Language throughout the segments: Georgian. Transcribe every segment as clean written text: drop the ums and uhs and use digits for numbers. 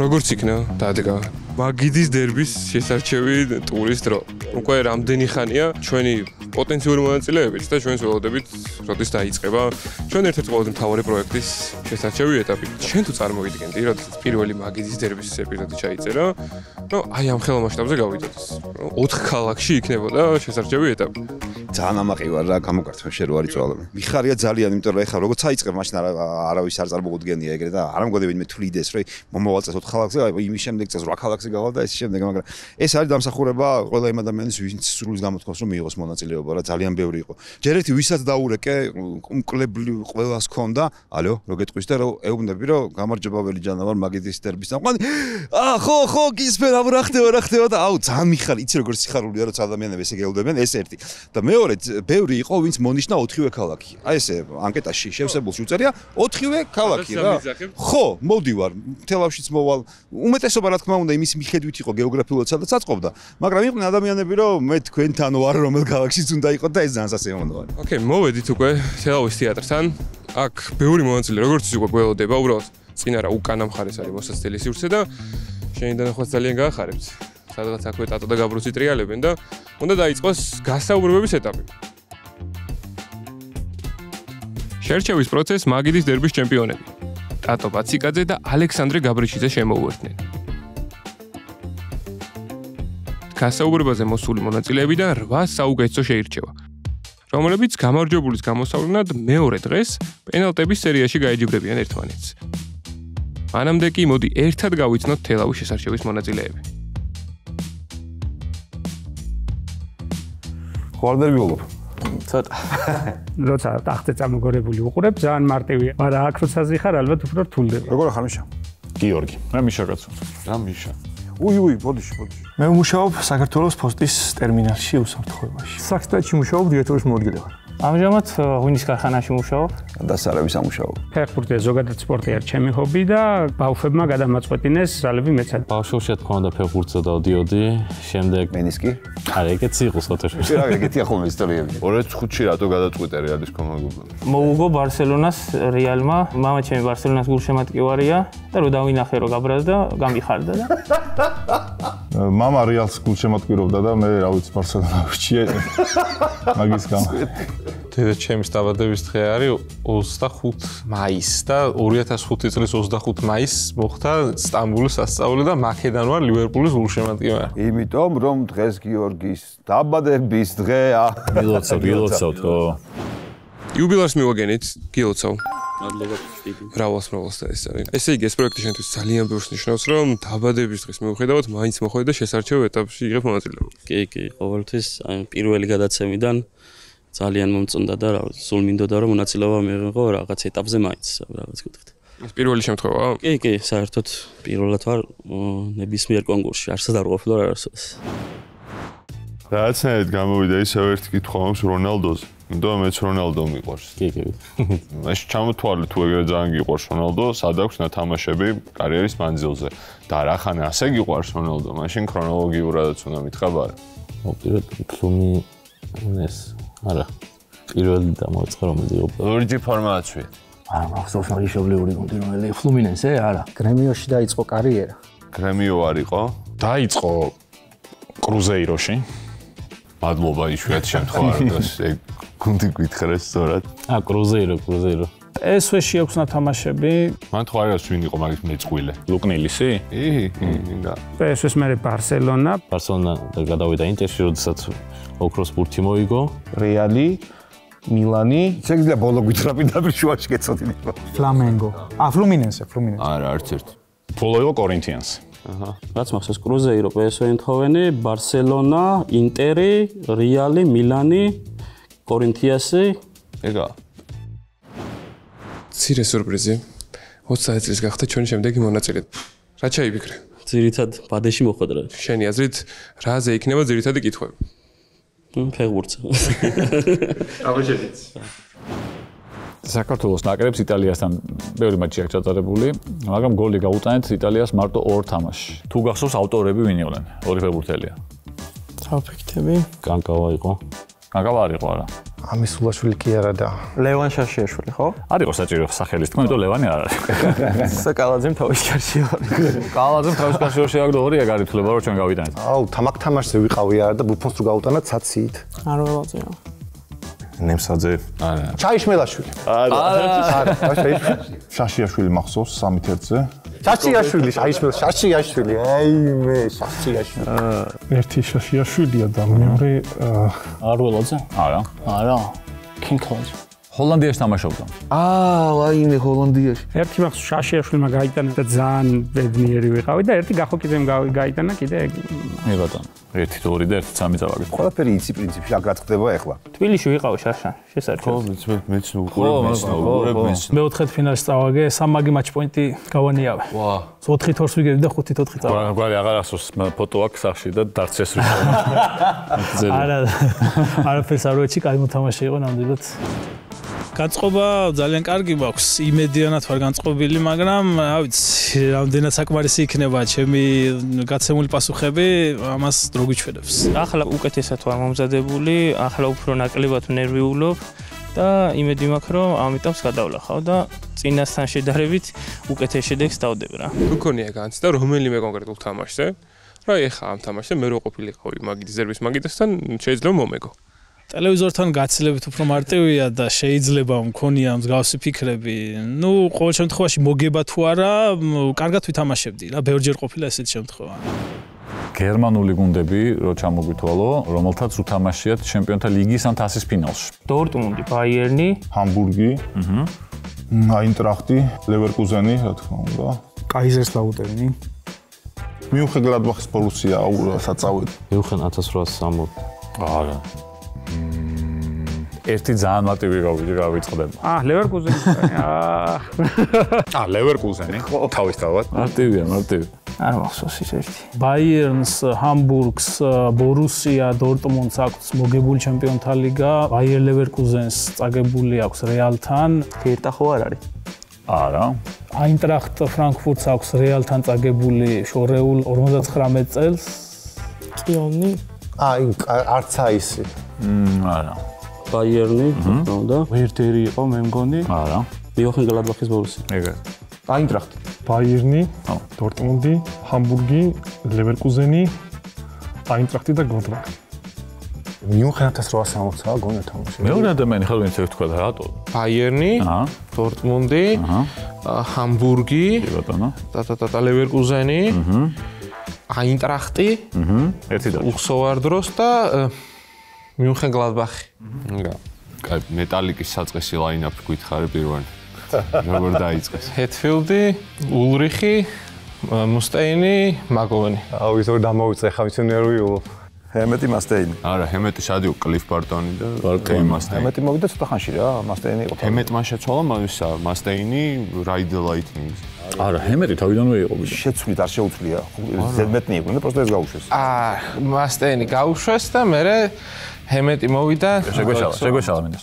როგორც იქნა დადგა მაგიდის დერბის შესარჩევი ტურის დრო. უკვე რამდენი ხანია ჩვენი პოტენციური მონაწილეებით და ჩვენს ველოდებით როდის დაიწყება ჩვენ ერთ-ერთი ყველაზე მთავარი პროექტის შესარჩევი ეტაპი. ჩვენ თუ წარმოვიდგენდი, როდესაც პირველი მაგიდის დერბის ეპიზოდი ჩაიწერა, აი ამ ხელა მასშტაბზე გავიდოდეთ. 4 ქალაქში იქნებოდა შესარჩევი ეტაპი. ძალიან ამაყი ვარ რა, გამოგართმე შენ რო არის წვალები. მიხარია ძალიან, იმიტომ რომ ეხლა როგორც წაიწყებ, მაშინ არავის არ წარმოუდგენია ეგრე და არ ამგვარები მე თვლიდეს, რომ მომავალ წელს 4 ქალაქზე, იმის შემდეგ წელს 8 ქალაქზე გავალ და ეს შემდეგ, მაგრამ ეს არის დამსახურება ყველა იმ ადამიანის, ვინც სრულს გამოთქვას, რომ მიიღოს მონაწილეობა რა, ძალიან ბევრი იყო. ჯერ ერთი ვისაც დაურეკე, უმკლებლი ყველას ქონდა, ალო, რო გეტყვის და რო ეუბნები, რომ გამარჯობა ველი ჯანა ვარ მაგიდის დერბის წამყვანი. ხო, გისმენ რა ხდება და აუ ძალიან მიხარი, იცი როგორ სიხარულია რომ ადამიანები ესე გეუბნებიან, ეს ერთი. და მეორე ბევრი იყო ვინც მონიშნა 4-ვე ქალაქი. აი ესე ანკეტაში შევსებულში უწერია 4-ვე ქალაქი რა. ხო, მოვდივარ, თელავშიც მოვალ. უმეტესობა რა თქმა უნდა იმის მიხედვით იყო გეოგრაფიულად სადაც აწყობდა, მაგრამ იყვნენ ადამიანები რომ მე თქვენთან ვარ რომელ ქალაქშიც უნდა იყოთ და ეს ძალიან სასიამოვნოა. ოკეი, მოვედით უკვე თელავის თეატრთან. აქ ბევრი მონაწილე როგორც უკვე გველოდება, უბრალოდ წინა რა უკანა მხარეს არის მოსაცდელი სივრცე და შენი დანახვაც ძალიან გაახარებთ. სადღაც აქვე ტატო და გაბრუცი ტრიალებენ და უნდა დაიწყოს გასაუბრებების ეტაპი. შერჩევის პროცესს მაგიდის დერბის ჩემპიონები ტატო ბაციკაძე და ალექსანდრე გაბრიჩიძე შემოუერთდნენ. გასაუბრებაზე მოსული მონაწილეებიდან 8 საუკეთესო შეირჩევა, რომლებიც გამარჯვებულის გამოსავლენად მეორე დღეს პენალტების სერიაში გაეჯიბრებიან ერთმანეთს. მანამდე კი მოდი ერთად გავიცნოთ თელავის შესარჩევის მონაწილეები. ხوارდერ ვიღობ. ცოტა. როცა ტახტზე წამოგორებული უყურებ, ძალიან მარტივია, მაგრამ აქ როცა ზიხარ, ალბათ უფრო რთულდება. როგორ ხარ მიშა? გიორგი. რა მიშა კაცო? რა მიშა? უი, ბოდიში. მე ვმუშაობ საქართველოს პოსტის ტერმინალში უსაფრთხოებაში. საქსტატში მუშაობ დირექტორის მოადგილე ვარ. ამჟამად ღვინის ქარხანაში მუშაობ. დასარების ამუშაობ. ფეხბურთი ზოგადად სპორტი არის ჩემი ჰობი და ბავშვებმა გადამაწყვეტინეს ზალები მეცად. ბავშვებში თქონდა ფეხბურთზე დავდიოდი, შემდეგ მენისკი? არა, ეგეც იყო სოთეში. რა ეგეთი ახლა ისტორიები. 2005-ში რატო გადაწყვიტე რეალის კომაგობა? მოუგო ბარსელონას რეალმა, მამა ჩემი ბარსელონას გულშემატკივარია და რო დავინახე რომ გაბრაზდა, გამიხარდა და მამა რეალს გულშემატკივრობდა და მე რა ვიცი ბარსელონაში მაგის გამო. დედაჩემის დაბადების დღე არის 25 მაისს და 2005 წლის 25 მაისს მოხდა სტამბოლის სასწაული და მაქედან ვარ ლივერპულის გულშემატკივარი. იმიტომ რომ დღეს გიორგის დაბადების დღეა. გილოცავთ ხო? იუბილეარს მივაგენით, გილოცავ. მადლობა დიდი. მრავალს და ეს არის. ესე იგი ეს პროექტი შენთვის ძალიან ბევრს ნიშნავს, რომ დაბადების დღის მიუხედავად მაინც მოხვედი და შესარჩევ ეტაპში იღებ მონაწილეობა. კი, ყოველთვის აი პირველი გადაცემიდან ძალიან მომწონდა და რა სულ მინდოდა რომ მონაწილეობა მიიღო რაღაც ეტაპზე მაინც რაღაც კუთხით. ეს პირველი შემთხვევაა? კი, საერთოდ პირველად ვარ ნებისმიერ კონკურსში, არსად არ ყოფილა არასოდეს. რაღაცნაირად გამოვიდა ისევ ერთი კითხვა მაქვს რონალდოზე. იმიტომ მეც რონალდო მიყვარს. კი. მაშინ ჩამოთვალე თუ ეგრე ძალიან გიყვარს რონალდო, სად აქვს ნათამაშები კარიერის მანძილზე და რახან ასე გიყვარს რონალდო, მაშინ ქრონოლოგიურადაც უნდა მითხრა არა. მოვიდეთ ფლუმი ეს არა. პირველი დამოწყე რომელი იყო? ლურჯი ფორმაცია. არა, მახსოვს მაგიშობლიური კონტინუელი ფლუმინენსე, არა. გრემიოში დაიწყო კარიერა. გრემიო არ იყო? დაიწყო კრუზეიროში. მადლობა იშვიათ შემთხვევაში ეგ გუნდი გითხრეს სწორად. კრუზეირო. SV-ში აქვს ნათამაშები. მან თუ არის ვინ იყო მაგის მეწყვილე? ლუკნილისი? და SV-ს მე ბარსელონა. ბარსელონა გადავიდა ინტერში, როდესაც ოქროს ბურთი მოიგო. რეალი, მილანი, შეიძლება ბოლო გვითხრაპინდაბი შუაში გეცოდინება. ფლამენგო. ფლუმინენსე. არა, არც ერთი. ბოლო იყო კორინთიანსი. რაც მახსოვს კრუზეირო, PSV Eindhoven, ბარსელონა, ინტერი, რეალი, მილანი, კორინთიასი. ეგა. ცირე სურპრიზი. 20 წლის გახდა ჩვენი შემდეგი მონაწილე. რა ჩაიფიქრე? ძირითად ბადეში მოხვედრა. შენი აზრით, რაზე იქნება ძირითადი კითხვები? ფეხბურთზე. აბაჟედით. საქართველოს ნაკრებს იტალიასთან ბევრი მატჩი აქვს ჩატარებული, მაგრამ გოლი გაუტანეთ იტალიას მარტო 2 თამაშში. თუ გახსოვს ავტორები ვინ იყვნენ? ორი ფეხბურთელია. საფექტები. კანკავა იყო. კანკავა არ იყო არა. ამისულაშვილი კი არა და ლევან შაშიაშვილი, ხო? არ იყო საჭირო სახელის თქმა, იმიტომ ლევანი არ არის. საკალაძემ თავის კარში არის. კალაძემ თავის კარში შეაგდო ორია გარითულება რომ ჩვენ გავიტანეთ. აუ, თამაკ თამაშზე ვიყავი არა და ბუფონს თუ გავუტანოთ საციით. არ ველოძია. ნემსაძე. არა. ჩაიშმელაშვილი. არა. შაშიაშვილი მახსოვს 3-1-ზე. შაშიაშვილი, შაშიაშვილი. აი მე, შაშიაშვილი. ერთი შაშიაშვილია და მეორე არველაძე? არა. არა. კინკლაძე. ჰოლანდიაში თამაშობდა. ვაიმე ჰოლანდიაში. ერთი მახსოვს შაშიაშვილმა გაიტანა და ძალიან ბედნიერი ვიყავი და ერთი გახოკიძემ გაიტანა კიდე მე ბატონო. 1-2 და 1-3 წავაგეთ. ყველაფერი იცი პრინციპში აგრად ხდება ახლა. თბილისში ვიყავ შაშან, შესაძლოა. მეც უყურებ მეოთხედფინალში წავაგე, 3 მაგი მაჩ პოინტი გავანიავე. ვა. 4-2 ვიგები და 5-4 წავაგე. გვარი აღარ ახსოვს ფოტო აქვს სახში და დარჩეს რუსო. არა. არაფერს არ ვეჩი, კაი მოთამაშე იყო ნამდვილად. განწყობა ძალიან კარგი მაქვს. იმედიანად ვარ განწყობილი, მაგრამ რა ვიცი, რამდენად საკმარისი იქნება ჩემი გაცემული პასუხები, ამას დრო გვიჩვენებს. ახლა უკეთესად ვარ მომზადებული, ახლა უფრო ნაკლებად ნერვიულობ და იმედი მაქვს, რომ ამიტომ გადავლახავ და წინასთან შედარებით უკეთეს შედეგს დავდებ რა. თუ გქონია განცდა რომელიმე კონკრეტულ თამაშზე, რა ეხა ამ თამაშზე მე რო ყოფილიყავი მაგიდის ზერბის მაგიდასთან შეიძლება მომეგო. ტელევიზორთან გაცილებით უფრო მარტივია და შეიძლება მქონია მსგავსი ფიქრები. ნუ ყოველ შემთხვევაში მოგება თუ არა, კარგად ვითამაშებდი რა, ბევრჯერ ყოფილა ესეთი შემთხვევა. გერმანული გუნდები რო ჩამოგვითვალო, რომელთაც უთამაშიათ ჩემპიონთა ლიგის ან თასის ფინალში. დორტმუნდი, ბაიერნი, ჰამბურგი, აინტრახტი, ლევერკუზენი, რა თქმა უნდა. კაიზერსლაუტერნი. მიუნხენგლადბახის ბორუსია საწავედ. მიუნხენ 1860. არა. ერთი ძალიან მარტივი გავიწყდება. ლევერკუზენი. ლევერკუზენი. თავისთავად. მარტივია, მარტივი. არ მახსოვს ის ერთი. ბაიერნს, ჰამბურგს, ბორუსია, დორტმუნდს აქვს მოგებული ჩემპიონთა ლიგა, ბაიერ ლევერკუზენს წაგებული აქვს რეალთან. ფერტა ხო არ არის? არა. აინტრახტ ფრანკფურტს აქვს რეალთან წაგებული შორეულ 59 წელს. კიონი? არც აისი. არა. ბაიერნი, და ვერტერი იყო მე მგონი. არა. მიუნხენგლადბახის ბორუსია. ეგრე. აინტრახტი. ბაიერნი, დორტმუნდი, ჰამბურგი, ლევერკუზენი, აინტრახტი და გლადბახი. მიუნხენ 1860-ა გონია თამაში. მეორე ადამიანი ხარ ვინც თქვა და რატო? ბაიერნი, დორტმუნდი, ჰამბურგი, და ლევერკუზენი, აინტრახტი, ერთი და უხსოვარ დროს და მიუნხენგლადბახი. კაი, მეტალიკის საწყისი ლაინაპი გითხარი პირველი. როგორ დაიწყეს? ჰეტფილდი, ულრიხი, მუსტეინი, მაგოვენი. აუ, ის ორი დამოვიწყე ხა ვიცი ნერვიულო. ჰემეტი მასტეინი. არა, ჰემეტი სადიო კლიფ ბარტონი და კეი მასტეინი. ჰემეტი მოვიდა ცოტა ხანში რა, მასტეინი იყო. ჰემეტმა შეცვალა მაგისა, მასტეინი Ride the Lightning. არა, ჰემეტი თავიდანვე იყო ბიჭო. შეცვლით არ შეუძლია. ზედმეტნი იყო და პროსტა ეს გაუშვეს. მასტეინი გაუშვეს და მე ჰემეტი მოვიდა. შეგვეშალა მინდა.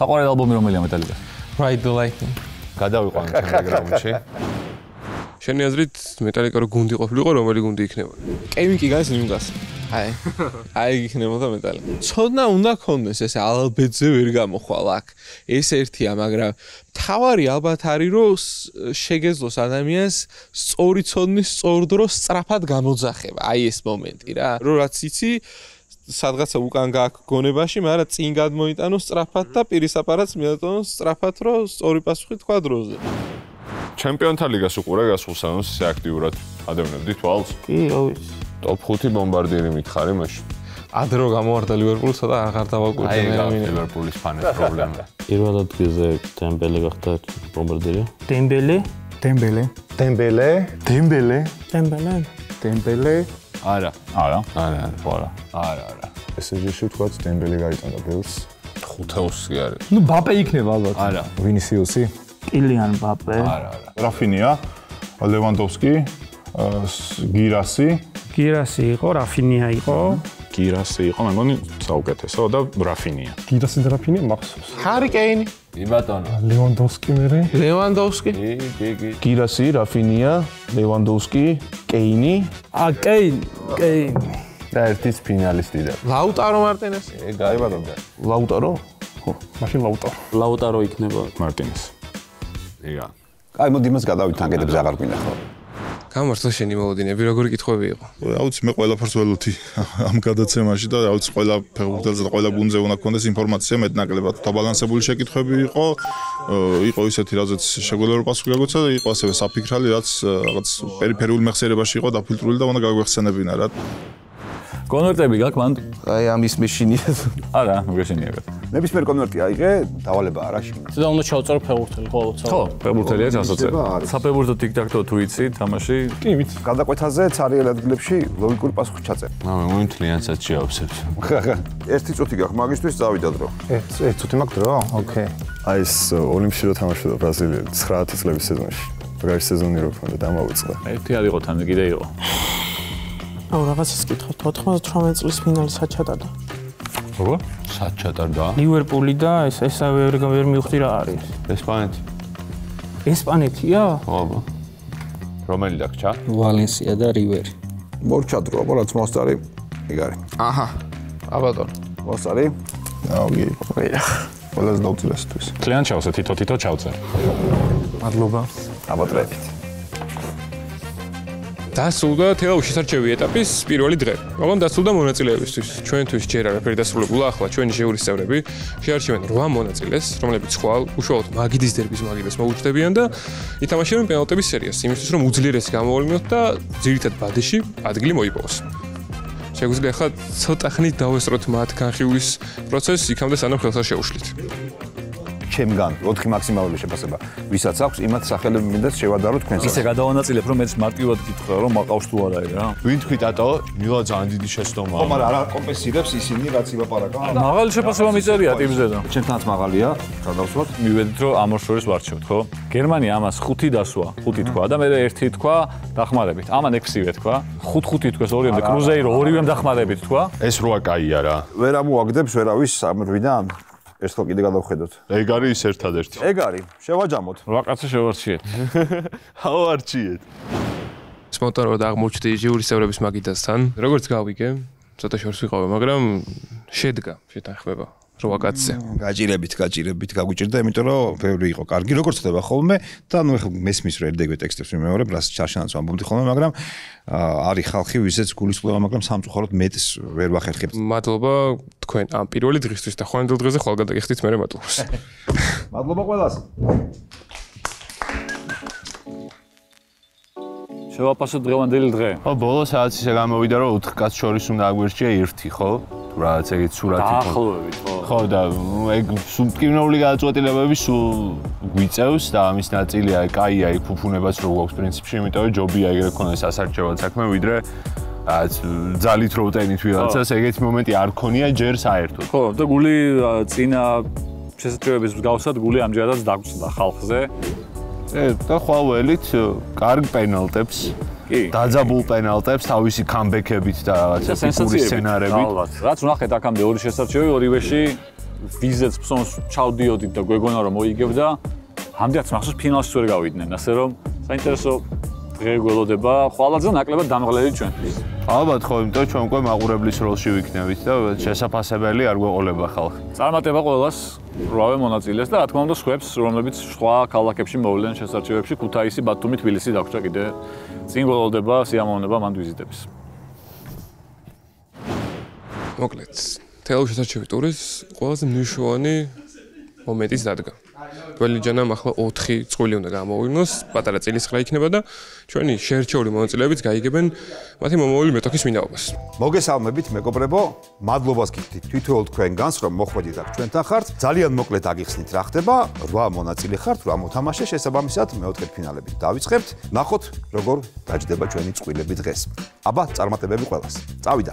საყვარელი ალბომი რომელია მეტალიკა? Ride the Lightning. გადავიყვანე შემდეგ რაუნდში. შენი აზრით მეტალიკა რო გუნდი ყოფილიყო, რომელი გუნდი იქნება? კევინ კიგანის ნიუნგას. აი იქნებოდა მეტალიკა. ცოდნა უნდა ქონდეს ეს ალბეთზე ვერ გამოხვალ აქ. ეს ერთია, მაგრამ თავარი ალბათ არის რომ შეგეძლოს ადამიანს სწორი ცოდნის სწორ დროს სწრაფად გამოძახება. აი ეს მომენტი რა. რო რაც იცი სადღაცა უკან გააქვს გონებაში, მაგრამ წინ გადმოიტანო სწრაფად და პირისაპარაც მიატოვოს სწრაფად, რომ სწორი პასუხი თქვა დროზე. ჩემპიონთა ლიგას უყურე გასულსანოს ისე აქტიურად ადევნებდი თვალს? კი, რა ვიცი. ტოპ 5 ბომბარდიერი მითხარი მაშინ. ადრე რო გამოვარდა ლივერპულსა და აღარ დავაკვირდი მე ლივერპულის ფანების პრობლემა. პირველ ადგილზე დემბელე გახდა ბომბარდიერი. დემბელე. არა. PSG-ში ვთქვათ დემბელე გაიტანა ბელს. ხუთეუსი კი არის. ნუ ბაპე იქნება ალბათ. არა. ვინისიუსი. კილიან ბაპე. არა. რაფინია, ლევანდოვსკი, გირასი. გირასი იყო, რაფინია იყო. გირასი იყო, მე მგონი საუკეთესო და რაფინია. გირასი და რაფინია მახსოვს. ჰარი კეინი. ბატონო. ლევანდოვსკი მერე. ლევანდოვსკი. კი. გირასი, რაფინია, ლევანდოვსკი, კეინი. კეინი. და ერთის ფინალისტი და ლაუტარო მარტინესი. გაიბადობდა. ლაუტარო? ხო. მაშინ ლაუტარო. ლაუტარო იქნება. მარტინეს. იგა. აი მოდი იმას გადავით თანკედებს აღარ გვინდა ხო? გამართლა შენი მოლოდინები, როგორი კითხვები იყო? აუცი მე ყველაფერს ველოთი ამ გადაცემაში და აუცი ყველა ფეხბურთელზე და ყველა გუნდზე უნდა გქონდეს ინფორმაცია მეტნაკლებად. დაბალანსებული შეკითხვები იყო ისეთი, რაზეც შეგვიძლია რომ პასუხი გაგოცა და იყო ასევე საფიქრალი, რაც რაღაც პერიფერიული მეხსიერებაში იყო დაფილტრული და უნდა გაგვეხსენებინა რა. კონვერტები გაქვს მანდ? აი ამის მეშინია. არა, მოგეშინია. ნებისმიერ კონვერტი აიღე, დავალება არა შინ. და უნდა ჩავწერო ფეხბურთელი ხო ალბათ. ხო, ფეხბურთელია ჩასაწერ. საფეხბურთო TikTok-ო თუ იცი, თამაში? კი, ვიცი. გადაკვეთაზე ცარიელ ადგილებში ლოგიკური პასუხი ჩაწერ. მომთლიანსაც შეავსებს. ერთი წუთი გაქვს მაგისთვის წავიდა დრო. ერთ წუთი მაქვს დრო? ოკეი. აი ეს ოლიმპიში რო თამაშობდა ბრაზილიელი 19 წლების სეზონში. მაგარი სეზონი რო ქონდა დამავიწყდა. ერთი არ იყო თან კიდე იყო. აუ რაღაცას კითხავთ 98 წლის ფინალი სად ჩატარდა? როგორ? სად ჩატარდა? ლივერპული და ესა ვერ მივხვდი რა არის. ესპანეთი. ესპანეთია? ხო. რომელი დაგჭა? ვალენსია და რივერი. მორჩადრო, აბა რაც მოსტარი იგარი. აჰა. აბატონო. მოსტარი? აუგი. ყველას დავწესთვის. კლიან ჩავსე თითო ჩავწერ. მადლობა. აბატრებით. დასრულდა თელავის შესარჩევი ეტაპის პირველი დღე. მაგრამ დასრულდა მონაწილეებისთვის. ჩვენთვის ჯერ არაფერი დასრულებულა, ახლა ჩვენი ჟიურის წევრები შეარჩევენ 8 მონაწილეს, რომლებიც ხვალ უშუალოდ მაგიდის დერბის მაგიდეს მოუჯდებიან და ითამაშებენ პენალტების სერიას, იმისთვის რომ უძლიერესი გამოვავლინოთ და ძირითად ბადეში ადგილი მოიპოვოს. შეგვიძლია ახლა ცოტა ხნით დავესწროთ მათ განხილვის პროცესს, იქამდე სანამ ხელს არ შეუშლით. ჩემგან 4 მაქსიმალური შეფასება. ვისაც აქვს, იმათ სახელები მინდა შევადარო თქვენს. ისე გადავანაწილებ, რომ მეც მარტივად გითხრა, რომ მაყავს თუ არა რა. ვინ თქვი ტატო? მილა ძალიან დიდი შეცდომაა. ხო, მაგრამ არა კომპენსირებს ისინი, რაც ილაპარაკა. მაღალი შეფასება მიწერია ტიმზე და. ჩემთანაც მაღალია, გადავსვათ. მივედით, რომ ამ ორ შორის ვარჩევთ, ხო? გერმანია ამას 5 დასვა, 5 თქვა და მე 1 თქვა დახმარებით. ამან 6-ვე თქვა. 5-5 თქვეს ორივემდე კრუზეირო ორივემ დახმარებით თქვა. ეს როა კაია რა. ვერ ამოაგდებს ვერავის ამ რვიდან. ეს ხო კიდე გადავხედოთ. ეგ არის ის ერთადერთი. ეგ არის, შევაჯამოთ. რა კაცი შევარჩიეთ. აუ არჩიეთ. სპონტანურად აღმოჩნდი ჟიურის წევრების მაგიდასთან. როგორც გავიგე, ცოტა შორს ვიყავე, მაგრამ შედგა შეთანხმება. როა კაცზე. გაჭირებით გაგვიჭირდა, იმიტომ რომ ბევრი იყო კარგი, როგორც ხდება ხოლმე და ნუ ეხლა მესმის რომ ერდეგვე ტექსტებს მიმეორებ, რას ჩარშანაც ვამბობდი ხოლმე, მაგრამ არის ხალხი, ვისაც გულისწყდება, მაგრამ სამწუხაროდ მეტს ვერ ვახერხებთ. მადლობა თქვენ ამ პირველი დღისთვის და ხვალინდელ დღეზე ხვალ გადაგიხდით მე მადლობას. მადლობა ყველას. შევაფასოთ დღევანდელი დღე. ხო, ბოლო საათს ისე გამოვიდა, რომ 4 კაც შორის უნდა აგვერჩია 1, ხო? თუ რაღაც ეგეთ სურათი ხო. დაახლოებით, ხო. ხო და ეგ სუბტკივნეული გადაწყვეტილებები სულ გვიწევს და ამის ნაწილია კაია იქ ფუფუნებაც რო გვაქვს პრინციპში, იმიტომ რომ ჯობია ეგრე ქონდეს ასარჩევად საქმე, ვიდრე რაც ძალით რო ვტენით ვიღაცას, ეგეთი მომენტი არ ქონია ჯერ საერთოდ. ხო, და გული წინა შესაძლებლობის მსგავსად გული ამჯერადაც დაგწდა ხალხზე. და ხვალველით კარგ პენალტებს, დაძაბულ პენალტებს, თავისი კამბექებით და რაღაცა ტიპური სცენარებით. რაც ვნახეთ აქამდე ორი შესარჩევი, ორივეში ვიზეც ფსონს ჩავდიოდით და გვეგონა რომ მოიგებდა, ამდენაც მახსოვს ფინალში ვერ გავიდნენ, ასე რომ საინტერესო დღე გველოდება, ხვალაძე ნაკლებად დამღლელი ჩვენთვის. ალბათ ხო, იმიტომ ჩვენ უკვე მაყურებლის როლში ვიქნებით და შესაძლებელი არ გვეყოლება ხალხი. წარმატება ყველას 8 მონაწილეს და რა თქმა უნდა სხვებს, რომლებიც სხვა ქალაქებში მოვლენ შესარჩევებში, ქუთაისი, ბათუმი, თბილისი დაგვრჩა კიდე. წინ გველოდება სიამოვნება მანდ ვიზიტების. მოკლედ, თელავის შესარჩევი ტურის ყველაზე მნიშვნელოვანი მომენტიც დადგა. ველიჯანამ ახლა 4 წყვილი უნდა გამოვივნოს, პატარა წილისყრა იქნება და ჩვენი შეერჩეული მონაწილეებიც გაიგებენ მათი მომავალი მეტოქის ვინაობას. მოგესალმებით მეგობრებო, მადლობას გიხდით თვითონ თქვენგანს რომ მოხვედით აქ ჩვენთან ხართ. ძალიან მოკლედ აგიხსნით რა ხდება, 8 მონაწილე ხართ, 8 მოთამაშე, შესაბამისად მეოთხედფინალებით დავიწყებთ. ნახოთ როგორ დაჯდება ჩვენი წვილები დღეს. აბა, წარმატებები ყველას. წავიდა.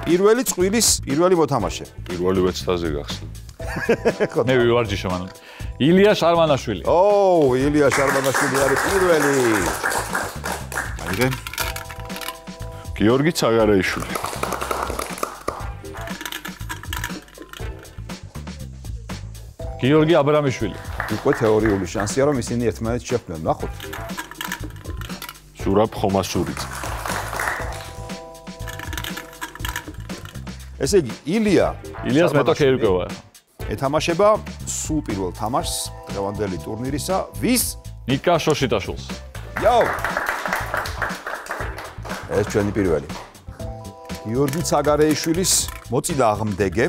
პირველი წვილის პირველი მოთამაშე. პირველი ვეცდაზე გახსნა. მე ვივარჯიშო მანამ. ილია შარმანაშვილი. ო, ილია შარმანაშვილი არის პირველი. აიღე. გიორგი ცაგარეიშვილი. გიორგი აბრამიშვილი. უკვე თეორიული შანსია რომ ისინი ერთმანეთს შეხვდნენ, ნახოთ. ზურაბ ხომასურიძე. ესე იგი, ილიას მეტოქე ერგოვა. ეთამაშება სულ პირველ თამაშს დღევანდელი ტურნირისა, ვის? ნიკა შოშიტაშვილს. იაუ! ეს ჩვენი პირველი. გიორგი ცაგარეიშვილის მოწინა აღმდეგე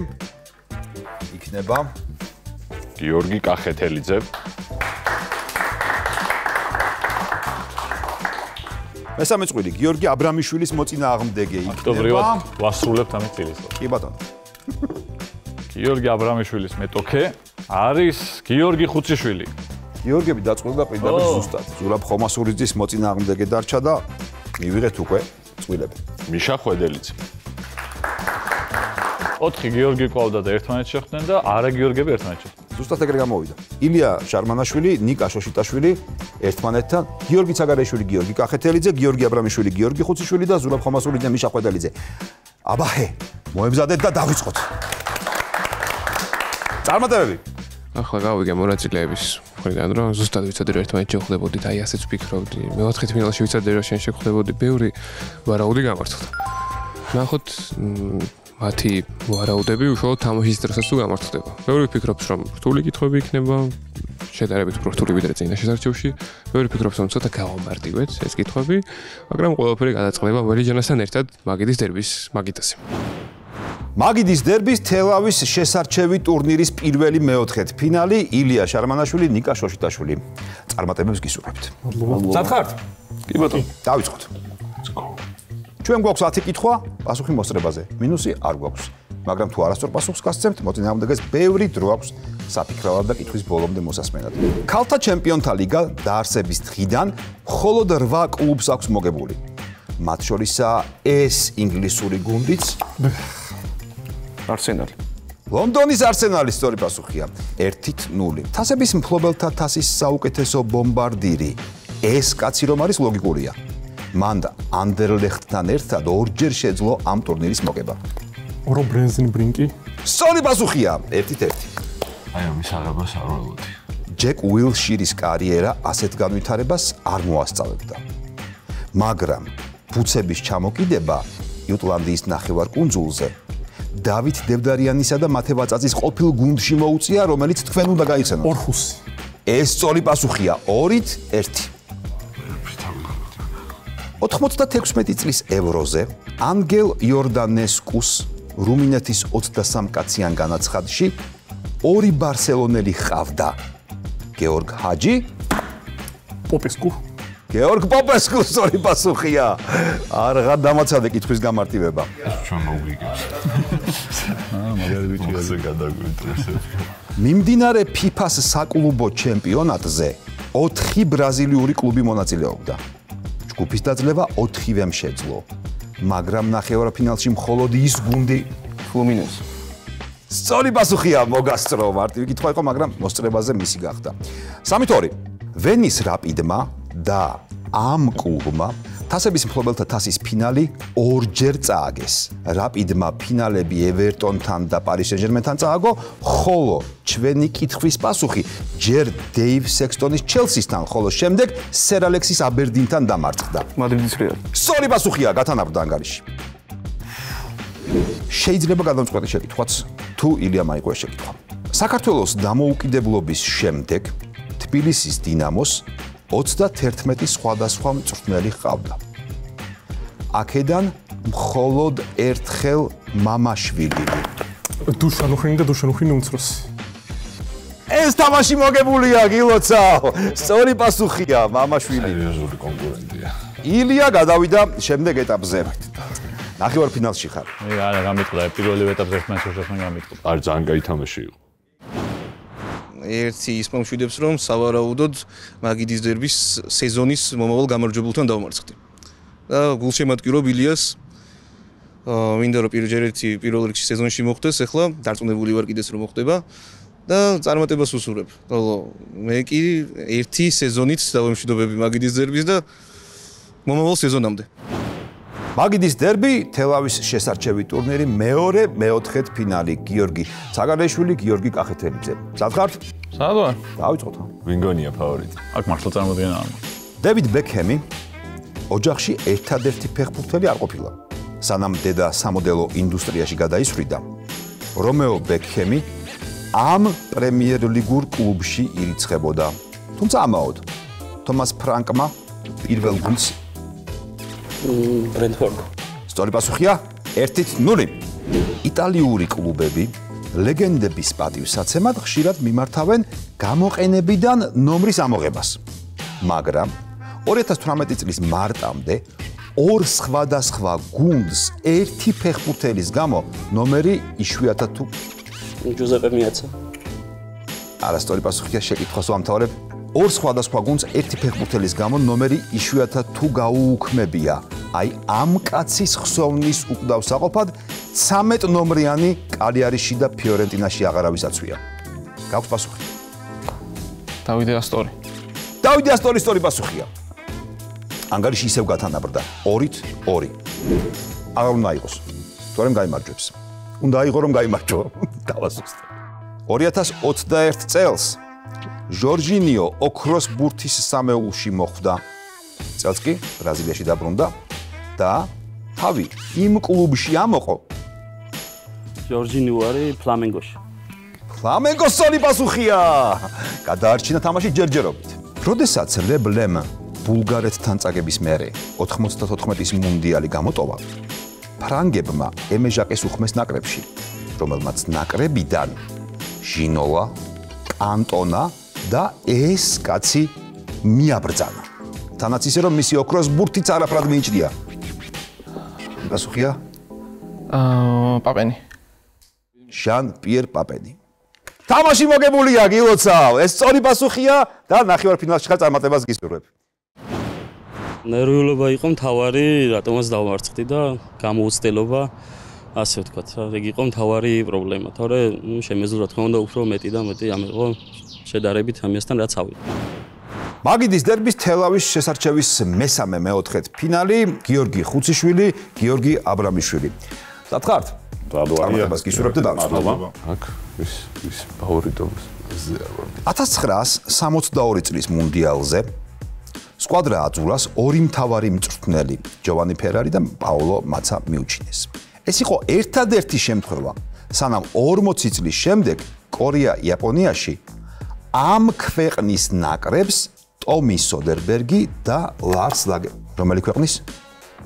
იქნება გიორგი კახეთელიძე. მესამე წყვილი გიორგი აბრამიშვილის მოწინა აღმდეგე იქნება. ოქტომბრივად ვასრულებთ ამით წილს. კი ბატონო. გიორგი აბრამიშვილის მეტოქე არის გიორგი ხუციშვილი. გიორგები დაწყვეტა პირდაპირ ზუსტად. ზურაბ ხომასურიძის მოწინა აღმდეგე დარჩა და მივიღეთ უკვე წვილები. მიშა ხვედელიძე. 4 გიორგი ყავდა და ერთმანეთს შეხვდნენ და არა გიორგები ერთმანეთს შეხვდნენ. ზუსტად ეგრე გამოვიდა. ილია შარმანაშვილი, ნიკა შოშიტაშვილი ერთმანეთთან, გიორგი ცაგარეიშვილი, გიორგი კახეთელიძე, გიორგი აბრამიშვილი, გიორგი ხუციშვილი და ზურაბ ხომასურიძე, მიშა ხვედელიძე. აბაჰე, მოემზადეთ და დავიწყოთ. წარმატებები. ახლა გავიგე მონაწილეების მხრიდან, რომ ზუსტად ვიცოდი რომ ერთმანეთს შევხვდებოდით, აი ასეც ვფიქრობდი. მეოთხე ფინალში ვიცოდი რომ შენ შევხვდებოდი, ბევრი ვარაუდი გამართლდა. ნახოთ მათი ვარაუდები უშუალოდ თამაშის დროსაც თუ გამართლდება. ბევრი ფიქრობს რომ რთული კითხვები იქნება, შედარებით უფრო რთული ვიდრე წინა შესარჩევში. ბევრი ფიქრობს რომ ცოტა გავამარტივეთ ეს კითხვები, მაგრამ ყველაფერი გადაწყდება ველიჯანასთან ერთად მაგიდის დერბის მაგიდაზე. მაგიდის დერბის თელავის შესარჩევი ტურნირის პირველი მეოთხედ ფინალი ილია შარმანაშვილი, ნიკა შოშიტაშვილი. წარმატებებს გისურვებთ. სათხართ? კი ბატონო, დავიწყოთ. ჩვენ გვაქვს 10 კითხვა პასუხი მოსწრებაზე. მინუსი არ გვაქვს. მაგრამ თუ არასწორ პასუხს გასცემთ, მოწინააღმდეგეს ბევრი დრო აქვს საფიქრავად და კითხვის ბოლომდე მოსასმენად. ქალთა ჩემპიონთა ლიგა დაარსების დღიდან მხოლოდ 8 კლუბს აქვს მოგებული. მათ შორისაა ეს ინგლისური გუნდიც არსენალი. ლონდონის არსენალის სწორი პასუხია 1-0. თასების მფლობელთა თასის საუკეთესო ბომბარდირი. ეს კაცი რომ არის ლოგიკურია. მან ანდერლეხტთან ერთად ორჯერ შეძლო ამ ტურნირის მოგება. ორო ბრენზენბრინკი. სწორი პასუხია 1-1. აი ამის აღებას არ ველოდი. ჯეკ უილშირის კარიერა ასეთ განვითარებას არ მოასწავებდა. მაგრამ ბუცების ჩამოკიდება იუტლანდიის ნახევარკუნძულზე დავით დევდარიანისა და მათე ვაწაძის ყოფილ გუნდში მოუწია, რომელიც თქვენ უნდა გაიხსენოთ. ორხუსი. ეს სწორი პასუხია 2-1. 96 წლის ევროზე ანგელ იორდანესკუს რუმინეთის 23 კაციან განაცხადში 2 ბარსელონელი ჰყავდა. გეორგ ჰაჯი, პოპესკუ. გეორგ პოპესკუ სწორი პასუხია. არღა დამაცადე კითხვის გამარტივება. ჩვენ მოგვიგებს. მაგარი ვიჭიაზე გადაგვინტერესებს. მიმდინარე FIFA-ს საკლუბო ჩემპიონატზე 4 ბრაზილიური კლუბი მონაწილეობდა. ჯგუფის დაძლევა 4-ვემ შეძლო, მაგრამ ნახევარფინალში მხოლოდ ის გუნდი ფლუმინენსი. სწორი პასუხია მოგასწრო, მარტივი კითხვა იყო, მაგრამ მოსწრებაზე მისი გახდა. 3-2. ვენის რაპიდმა და ამ კლუბმა თასების მფლობელთა თასის ფინალი ორჯერ წააგეს. რაპიდმა ფინალები ევერტონთან და პარი სენ-ჟერმენთან წააგო, ხოლო ჩვენი კითხვის პასუხი ჯერ დეივ სექსტონის ჩელსისთან, ხოლო შემდეგ სერ ალექსის აბერდინთან დამარცხდა. მადრიდის რეალი. სწორი პასუხია გათანაბრდა ანგარიში. შეიძლება გადამწყვეტი შეკითხვაც, თუ ილიამ აიღო შეკითხვა. საქართველოს დამოუკიდებლობის შემდეგ თბილისის დინამოს 31 სხვადასხვა მწვრთნელი ჰყავდა. აქედან მხოლოდ ერთხელ მამაშვილი. დუშანუხინი და დუშანუხინი უმცროსი. ეს თამაში მოგებულია, გილოცა. სწორი პასუხია, მამაშვილი. სერიოზული კონკურენტია. ილია გადავიდა შემდეგ ეტაპზე. ნახევარფინალში ხარ. არა, გამიტყდა პირველი ეტაპზე ერთმანეთს შეხვდნენ გამიტყდა. არ ძალიან კაი თამაში იყო. ერთი ის მომშვიდებს რომ სავარაუდოდ მაგიდის დერბის სეზონის მომავალ გამარჯვებულთან დავმარცხდი. და გულშემატკივრობ ილიას მინდა რომ პირველ რიგში სეზონში მოხდეს, ახლა დარწმუნებული ვარ კიდეც რომ მოხდება და წარმატებას უსურვებ. ხოლო მე კი ერთი სეზონით დავემშვიდობები მაგიდის დერბის და მომავალ სეზონამდე. მაგიდის დერბი, თელავის შესარჩევი ტურნირი, მეორე მეოთხედ ფინალი. გიორგი ცაგარეიშვილი, გიორგი კახეთელიძე. სათხართ? სადაა? დავიწყოთ. ვინ გონია ფავორიტი? აქ მართლა წარმოდგენა არ. დევიდ ბეკჰემი ოჯახში ერთადერთი ფეხბურთელი არ ყოფილა. სანამ დედა სამოდელო ინდუსტრიაში გადაისვრიდა, რომეო ბეკჰემი ამ პრემიერ ლიგურ კლუბში ირიცხებოდა. თუმცა ამაოდ თომას ფრანკმა პირველ გოლს ბრენტფორდ. სწორი პასუხია 1-0. იტალიური კლუბები ლეგენდების პატივსაცემად ხშირად მიმართავენ გამოყენებიდან ნომრის ამოღებას. მაგრამ 2018 წლის მარტამდე ორ სხვადასხვა გუნდს ერთი ფეხბურთელის გამო ნომერი იშვიათად თუ ჯუზეპე მიაცა. არასწორი პასუხია შეკითხვას ვამთავრებ. ორ სხვადასხვა გუნდს ერთი ფეხბურთელის გამო ნომერი იშვიათად თუ გაუუქმებია. აი ამ კაცის ხსოვნის უკვდავსაყოფად 13 ნომრიანი კალიარიში და ფიორენტინაში აღარავის აცვია. გაქვს პასუხი? დავიდე ასტორი. დავიდე ასტორი სწორი პასუხია. ანგარიში ისევ გათანაბრდა 2-2. აღარ უნდა იყოს. თორემ გაიმარჯვებს. უნდა აიღო რომ გაიმარჯვო. დავასუსტე. 2021 წელს ჟორჟინიო ოქროს ბურთის სამეულში მოხვდა. წელს კი ბრაზილიაში დაბრუნდა და თავი იმ კლუბში ამოყო. ჟორჟინიო არის ფლამენგოში. ფლამენგოს სწორი პასუხია. გადაარჩინა თამაში ჯერჯერობით. როდესაც ლებლემ ბულგარეთთან წაგების მერე 94-ის მუნდიალი გამოტოვა, ფრანგებმა ემეჟაკეს უხმეს ნაკრებში, რომელმაც ნაკრებიდან ჟინოლა, კანტონა და ეს კაცი მიაბრძანა. თანაც ისე რომ მისი ოქროს ბურთიც არაფრად მიიჭრია. პასუხია? პაპენი. ჟან პიერ პაპენი. თამაში მოგებულია გილოცავ. ეს სწორი პასუხია და ნახევარფინალში ხარ წარმატებას გისურვებ. ნერვიულობა იყო მთავარი, რატომაც დავმარცხდი და გამოუცდელობა, ასე ვთქვათ, ეგ იყო მთავარი პრობლემა. თორე შემეძლო რა თქმა უნდა უფრო მეტი და მეტი ამეღო შედარებით ამასთან რაც ავიღო. მაგიდის დერბის თელავის შესარჩევის მესამე მეოთხედ ფინალი გიორგი ხუციშვილი, გიორგი აბრამიშვილი. დათხართ? დადوارებას გისურვებთ და მადლობა. აქ ის ფავორიტობის 1962 წლის მუნდიალზე სკვადრა აძურას ორი მთავარი მწვრთნელი, ჯოვანი ფერარი და პაოლო მაცა მიუჩინეს. ეს იყო ერთადერთი შემთხვევა, სანამ 40 წლის შემდეგ კორეა-იაპონიაში ამ ქვეყნის ნაკრებს ტომი სოდერბერგი და ლარს ლაგე. რომელი ქვეყნის?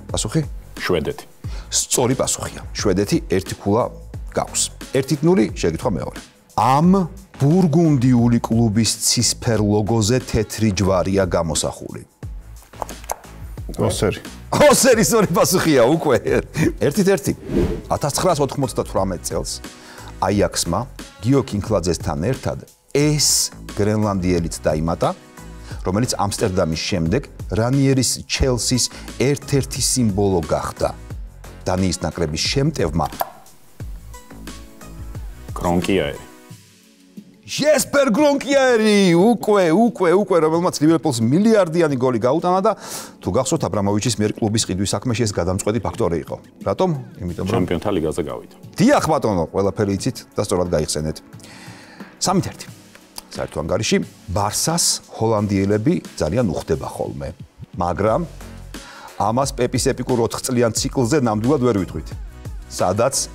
პასუხი? შვედეთი. სწორი პასუხია. შვედეთი 1 ქულა გაქვს. 1-0 შეკითხვა მეორე. ამ ბურგუნდიული კლუბის ცისფერ ლოგოზე თეთრი ჯვარია გამოსახული. ოსერი. ოსერი სწორი პასუხია უკვე. 1-1. 1998 წელს აიაქსმა გიო კინკლაძესთან ერთად ეს გრენლანდიელიც დაიმატა, რომელიც ამსტერდამის შემდეგ რანიერის ჩელსის ერთ-ერთი სიმბოლო გახდა. დანიის ნაკრების შემტევმა კრონკიერი. ჟესპერ კრონკიერი უკვე რომელმაც ლივერპულს მილიარდიანი გოლი გაუტანა და თუ გახსოვთ აბრამოვიჩის მიერ კლუბის ყიდვის საქმეში ეს გადამწყვეტი ფაქტორი იყო. რატომ? იმიტომ რომ ჩემპიონთა ლიგაზე გავიდა. დიახ ბატონო, ყველაფერი იცით და სწორად გაიხსენეთ. 3-1. საერთო ანგარიში ბარსას ჰოლანდიელები ძალიან უხდება ხოლმე, მაგრამ ამას პეპის ეპიკურ 4 წლიან ციკლზე ნამდვილად ვერ ვიტყვით. სადაც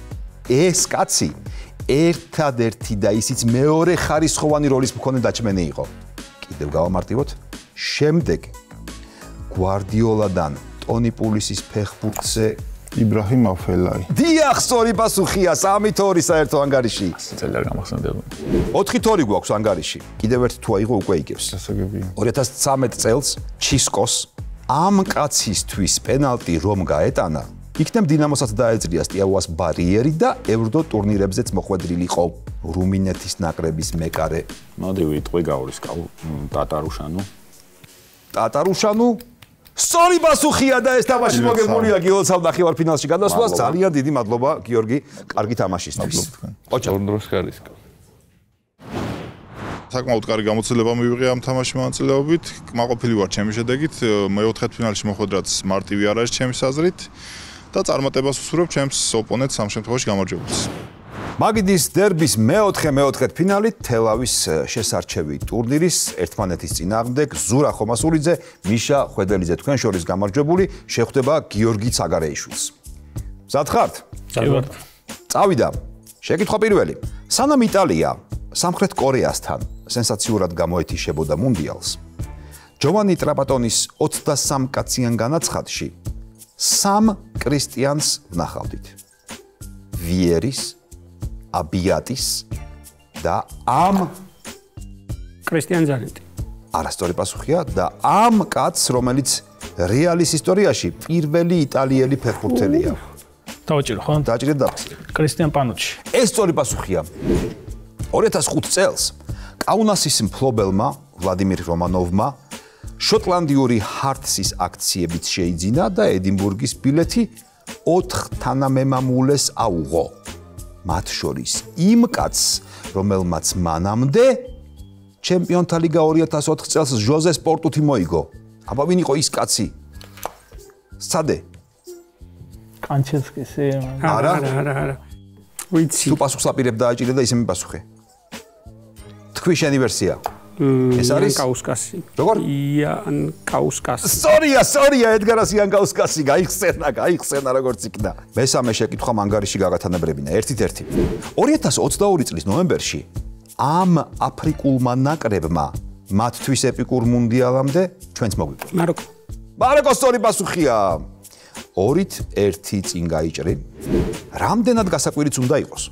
ეს კაცი ერთადერთი და ისიც მეორე ხარისხოვანი როლის მქონე დაჭმენი იყო. კიდევ გავამარტივოთ, შემდეგ გვარდიოლადან ტონი პულისის ფეხბურთზე იბრაჰიმ აფელაი. დიახ, სწორი პასუხია 3-2 საერთო ანგარიში. ძალიან გამახსენდება. 4-2 გვაქვს ანგარიში. კიდევ ერთ თუ აიღო უკვე იგებს. გასაგებია. 2013 წელს ჩისკოს ამ კაცისთვის პენალტი რომ გაეტანა, იქნებ დინამოსაც დაეწრია სტიაუას ბარიერი და ევრո ტურნირებზეც მოხვედრილიყო რუმინეთის ნაკრების მეკარე. მოდი ვიტყვი გავრისკავ ტატარუშანუ. ტატარუშანუ სწორი პასუხია და ეს თამაში მოგებულია გილოცავ ნახევარფინალში გადასვლას. ძალიან დიდი მადლობა გიორგი, კარგი თამაშისთვის. ოჩა ორდროს ხარისკა. საკმაოდ კარგი გამოცდილება მივიღე ამ თამაშში მონაწილეობით. კმაყოფილი ვარ ჩემი შედეგით. მეოთხედფინალში მოხვედრაც მარტივი არ არის ჩემს აზრით და წარმატებას ვუსურვებ ჩემს ოპონენტს ამ შემთხვევაში გამარჯვებულს. მაგიდის დერბის მეოთხედფინალი თელავის შესარჩევი ტურნირის ერთმანეთის წინააღმდეგ ზურა ხომასულიძე, მიშა ხვედელიძე თქვენ შორის გამარჯვებული შეხვდება გიორგი ცაგარეიშვილს. მზად ხართ? კი ვარ. წავიდა. შეკითხვა პირველი. სანამ იტალია სამხრეთ კორეასთან სენსაციურად გამოეთიშებოდა მუნდიალს, ჯოვანი ტრაპატონის 23 კაციან განაცხადში 3 კრისტიანს ვნახავდით. ვიერის, აბიატის და ამ კრისტიან ზარენტი. არასწორი პასუხია და ამ კაცს, რომელიც რეალის ისტორიაში პირველი იტალიელი ფეხბურთელია. დავაჭირო ხო? დაჭირეთ და კრისტიან პანუჩი. ეს სწორი პასუხია. 2005 წელს კაუნასის მფლობელმა ვლადიმირ რომანოვმა შოტლანდიური ჰარტსის აქციებიც შეიძინა და ედინბურგის ბილეთი 4 თანამემამულეს აუღო. მათ შორის იმ კაცს, რომელმაც მანამდე ჩემპიონთა ლიგა 2004 წელს ჟოზე სპორტუთი მოიგო. აბა ვინ იყო ის კაცი? სცადე. კანჩესკისი. არა. ვიცი. თუ პასუხს აპირებ დააჭირე და ისე მიპასუხე. თქვი შენი ვერსია. ეს არის კაუსკასი. როგორ? იან კაუსკასი. სორია, ედგარას იან კაუსკასი, გაიხსენა როგორც იქნა. მესამე შეკითხვა მანგარიში გაგათანაბრებინა, 1-1. 2022 წლის ნოემბერში ამ აფრიკულმა ნაკრებმა მათთვის ეპიკურ მუნდიალამდე ჩვენც მოგვიყვება. მაროკო სწორი პასუხია. 2-1 წინ გაიჭრი. რამდენად გასაკვირიც უნდა იყოს?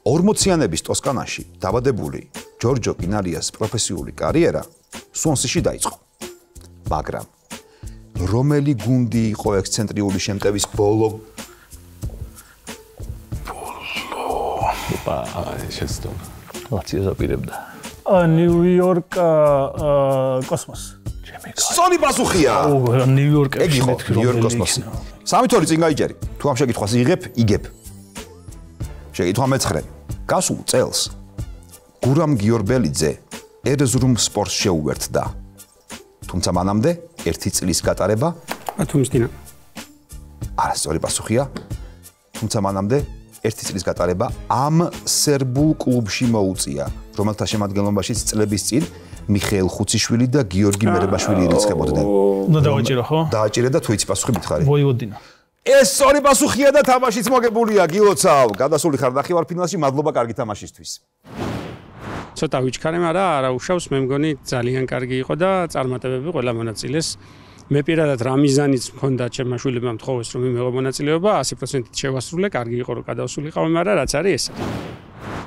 40-იანების ტოსკანაში დაბადებული ჯორჯო კინალიას პროფესიული კარიერა სუონსიში დაიწყო. მაგრამ რომელი გუნდი იყო ექსცენტრიული შემტევის ბოლო? შეცდომა. ვაცი აპირებდა. ნიუ-იორკ კოსმოს. სწორი პასუხია. ნიუ-იორკში ეგ იყო ნიუ-იორკ კოსმოსი. 3-2 წინ გაიჭერი. თუ ამ შეკითხვას იღებ, იგებ. შეკითხვა მე-9. გასულ წელს გურამ გიორბელიძე ერზრუმ სპორტს შეუერთდა. თუმცა მანამდე 1 წლის გატარება ბათუმის დინამო. არასწორი პასუხია. თუმცა მანამდე 1 წლის გატარება ამ სერბულ კლუბში მოუწია, რომელთა შემადგენლობაშიც წლების წინ მიხეილ ხუციშვილი და გიორგი მერებაშვილი ირიცხებოდნენ. უნდა დავაჭირო ხო? დააჭირე და თუ იცი პასუხი მითხარი. ვოივოდინა. ეს სწორი პასუხია და თამაშიც მოგებულია, გილოცავ. გადასული ხარ ნახევარფინალში, მადლობა კარგი თამაშისთვის. ცოტა ვიჩქარე, მაგრამ არა უშავს, მე მგონი ძალიან კარგი იყო და წარმატებები ყველა მონაწილეს. მე პირადად რამიზანიც მქონდა ჩემმა შვილებმა მთხოვეს რომ იმეღო მონაწილეობა, 100%-ით შევასრულე, კარგი იყო რომ გადავსულიყავი, მაგრამ რაც არის ეს.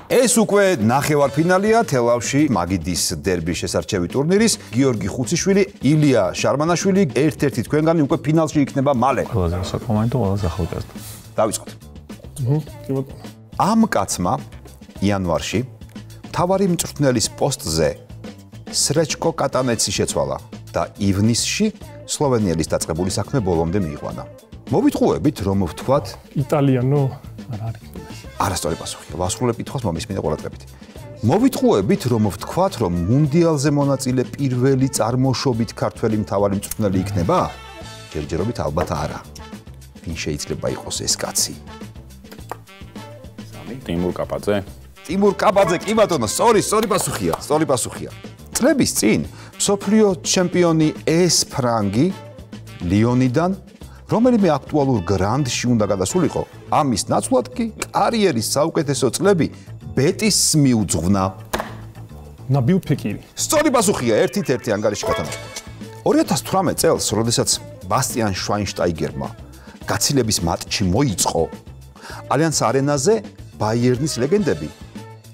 ეს უკვე ნახევარფინალია თელავში მაგიდის დერბის შესარჩევი ტურნირის. გიორგი ხუციშვილი, ილია შარმანაშვილი, ერთ-ერთი თქვენგანი უკვე ფინალში იქნება მალე. ყველაზე საკომენტო, ყველაზე ახალგაზრდა. დავიწყოთ. ამ კაცმა იანვარში მთავარი მწვრთნელის პოსტზე სრეჩკო კატანეცი შეცვალა და ივნისში სლოვენიელის დაწყებული საქმე ბოლომდე მიიყვანა. მოვიტყუებით, რომ ვთქვათ იტალიანო არ არის. არასწორი პასუხია. ვასრულებ კითხვას მომისმინე ყურადღებით. მოვიტყუებით, რომ ვთქვათ, რომ მუნდიალზე მონაწილე პირველი წარმოშობით ქართველი მთავარი მწვრთნელი იქნება? ჯერჯერობით ალბათ არა. ვინ შეიძლება იყოს ეს კაცი? ტიმურ კაპაძე. ტიმურ კაპაძე, კი ბატონო, სწორი პასუხია. სწორი პასუხია. წლების წინ მსოფლიო ჩემპიონი ეს ფრანგი ლიონიდან რომელიმე აქტუალურ გრანდში უნდა გადასულიყო, ამის ნაცვლად კი კარიერის საუკეთესო წლები ბეტისს მიუძღვნა. ნაბილ ფეკირი. სწორი პასუხია, 1-1 ანგარიში გათამაშება. 2018 წელს, როდესაც ბასტიან შვაინშტაიგერმა გაცილების მატჩი მოიწყო, ალიანს არენაზე ბაიერნის ლეგენდები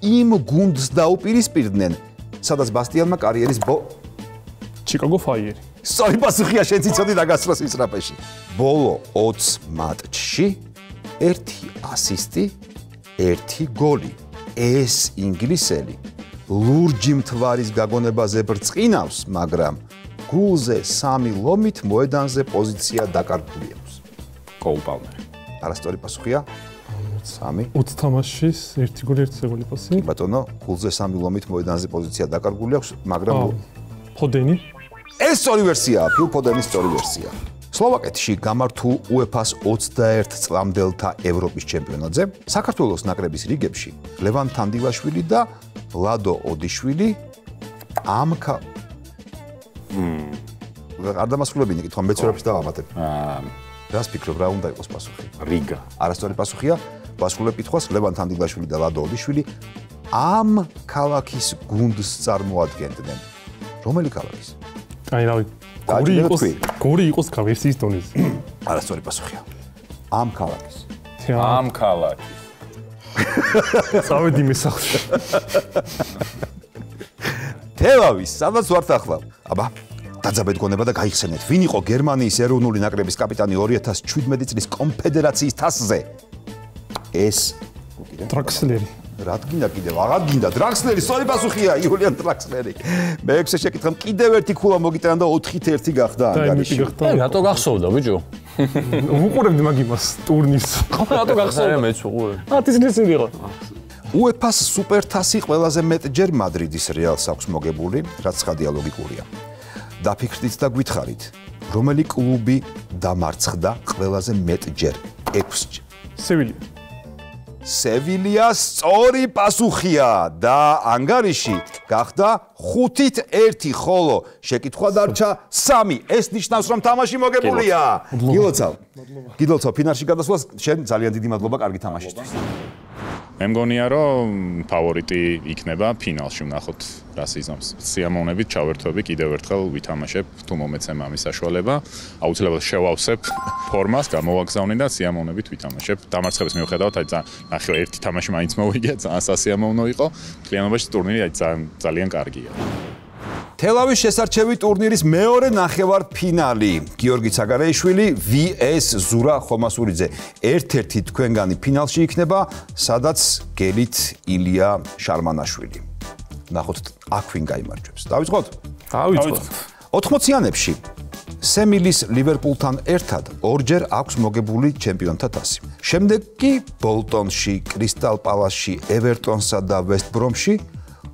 იმ გუნდს დაუპირისპირდნენ, სადაც ბასტიანმა კარიერის ჩიკაგო ფაიერი. სწორი პასუხია, შენ ციცოდი დაგასწროს ისრაფეში. ბოლო 20 მატჩში 1 ასისტი, 1 გოლი. ეს ინგლისელი ლურჯი მთვარის გაგონებაზე ბრწყინავს, მაგრამ გულზე 3 ლომით მოედანზე პოზიცია დაკარგული აქვს. კოულ პალმერი. არასწორი პასუხია. 3 20 თამაშის 1 გოლი 1 გოლი პასი. ბატონო, გულზე 3 ლომით მოედანზე პოზიცია დაკარგული აქვს, მაგრამ ფოდენი. ეს სწორი ვერსიაა, ფილ ფოდენის სწორი ვერსია. სლოვაკეთში გამართულ UEFA-ს 21 წლამდელთა ევროპის ჩემპიონატზე საქართველოს ნაკრების რიგებში ლევან თანდილაშვილი და ლადო ოდიშვილი არ დამასრულებინე კითხვა, მეც ვერაფერს დავამატებ. რას ფიქრობ, რა უნდა იყოს პასუხი? რიგა. არასწორი პასუხია. ვასრულებ კითხვას, ლევან თამდილაშვილი და ლადო ოდიშვილი ამ ქალაქის გუნდს წარმოადგენდნენ. რომელი ქალაქის? აი რავი. გორი იყოს გავერსიის დონეზე. არასწორი პასუხია. ამ ქალაქის. ამ ქალაქის. წავედი მესახლში. თელავის, სადაც ვართ ახლა? აბა, დაძაბეთ გონება და გაიხსენეთ. ვინ იყო გერმანიის ეროვნული ნაკრების კაპიტანი 2017 წლის კონფედერაციის თასზე? ეს დრაქსლერი. რა გინდა კიდევ? აღარ გინდა დრაქსლერი, სწორი პასუხია, იულიან დრაქსლერი. მე-6-ე შეკითხა, კიდევ ერთი ქულა მოგიტანა და 4-1 გახდა ანგარიში. რატო გახსოვდა, ბიჭო? უყურებდი მაგ იმას ტურნირს. რატო გახსოვდა? მეც უყურებ. 10 წელი იყო. UEFA-ს სუპერთასი ყველაზე მეტჯერ მადრიდის რეალს აქვს მოგებული, რაც ცხადია ლოგიკურია. დაფიქრდით და გითხარით, რომელი კლუბი დამარცხდა ყველაზე მეტჯერ? 6 სევილია. სევილია სწორი პასუხია და ანგარიში გახდა 5-1, ხოლო შეკითხვა დარჩა 3. ეს ნიშნავს, რომ თამაში მოგებულია. გილოცავ ფინალში გადასვლას შენ ძალიან დიდი მადლობა კარგი თამაშისთვის. მე მგონია რომ ფავორიტი იქნება ფინალში ვნახოთ რა სიზამს. სიამოვნებით ჩავერთვები კიდევ ერთხელ ვითამაშებ თუ მომეცემ ამის საშუალება. აუცილებლად შევავსებ ფორმას, გამოვაგზავნე და სიამოვნებით ვითამაშებ. დამარცხების მიუხედავად აი ნახე ერთი თამაში მაინც მოვიგე, ძალიან სასიამოვნო იყო. კლიანობაში ტურნირი აი ძალიან კარგია. თელავის შესარჩევი ტურნირის მეორე ნახევარფინალი. გიორგი ცაგარეიშვილი vs ზურა ხომასურიძე. ერთ-ერთი თქვენგანი ფინალში იქნება, სადაც გელით ილია შარმანაშვილი. ნახოთ, აქ ვინ გაიმარჯვებს. დავიწყოთ? დავიწყოთ. 80-იანებში სემილის ლივერპულთან ერთად ორჯერ აქვს მოგებული ჩემპიონთა თასი. შემდეგ კი ბოლტონში, კრისტალ პალასში, ევერტონსა და ვესტ ბრომში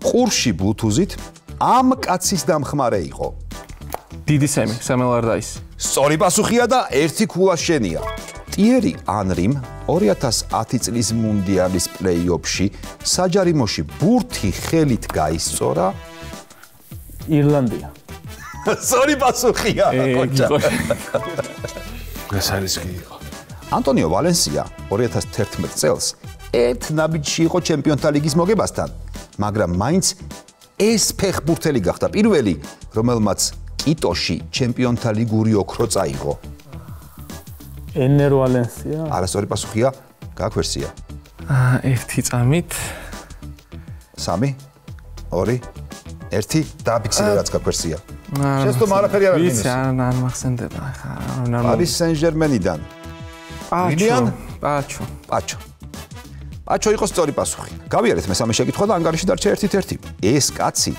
ყურში ბლუთუზით ამ კაცის დამხმარე იყო. დიდი სემი, სამელ არდაის. სწორი პასუხია და ერთი ქულა შენია. ტიერი ანრიმ 2010 წლის მუნდიალის პლეი-ოფში საჯარიმოში ბურთი ხელით გაისწორა ირლანდია. სწორი პასუხია, კოჩა. ეს არის კი იყო. ანტონიო ვალენსია 2011 წელს ერთ ნაბიჯში იყო ჩემპიონთა ლიგის მოგებასთან, მაგრამ მაინც ეს ფეხბურთელი გახდა პირველი, რომელმაც კიტოში ჩემპიონთა ლიგური ოქრო წაიღო. ენერ ვალენსია. არასწორი პასუხია, გაქვერსია. 1 წამით 3 2 1 დააფიქსირე რაც გაქვერსია. შესტომ არაფერი არ ვიცი, არ მახსენდება ხა. პარის სენ-ჟერმენიდან. პაჩო. პაჩო იყო სწორი პასუხი. გავიარეთ მესამე შეკითხვა და ანგარიში დარჩა 1-1. ეს კაცი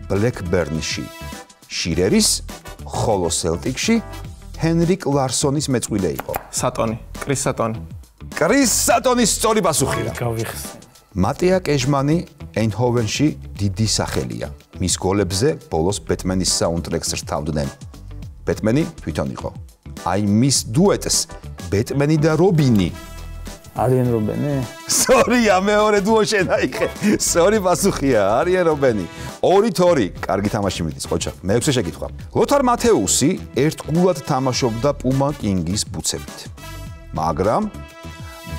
ბლეკბერნში შირერის, ხოლო სელტიკში ჰენრიკ ლარსონის მეწყვილე იყო. სატონი, კრის სატონი. კრის სატონის სწორი პასუხია. მატია კეჟმანი ეინჰოვენში დიდი სახელია. მის გოლებზე ბოლოს ბეტმენის საუნდტრეკს რთავდნენ. ბეტმენი თვითონ იყო. აი მის დუეტს ბეტმენი და რობინი არიან რობენი? სორია, მეორე დუო შენ აიხე. სწორი პასუხია, არიან რობენი. 2-2, კარგი თამაში მიდის, ყოჩა. მე-6 შეკითხვა. ლოთარ მათეუსი ერთგულად თამაშობდა პუმა კინგის ბუცებით. მაგრამ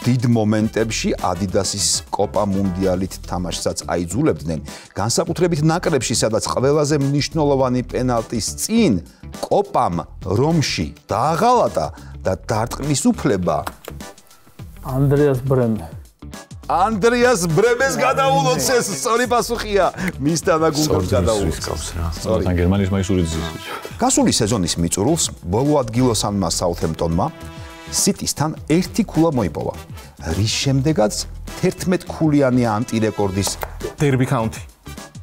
დიდ მომენტებში ადიდასის კოპა მუნდიალით თამაშსაც აიძულებდნენ, განსაკუთრებით ნაკრებში, სადაც ყველაზე მნიშვნელოვანი პენალტის წინ კოპამ რომში დააღალატა და დარტყმის უფლება ანდრეას ბრემე. ანდრეას ბრემეს გადაულოც ეს სწორი პასუხია. მისთან აგუნდებს გადაულოც. თან გერმანიის მაისურიძის. გასული სეზონის მიწურულს ბოლო ადგილოსანმა საუთჰემპტონმა სიტისთან ერთი ქულა მოიპოვა. რის შემდეგაც 11 ქულიანი ანტირეკორდის დერბი κάუნტი.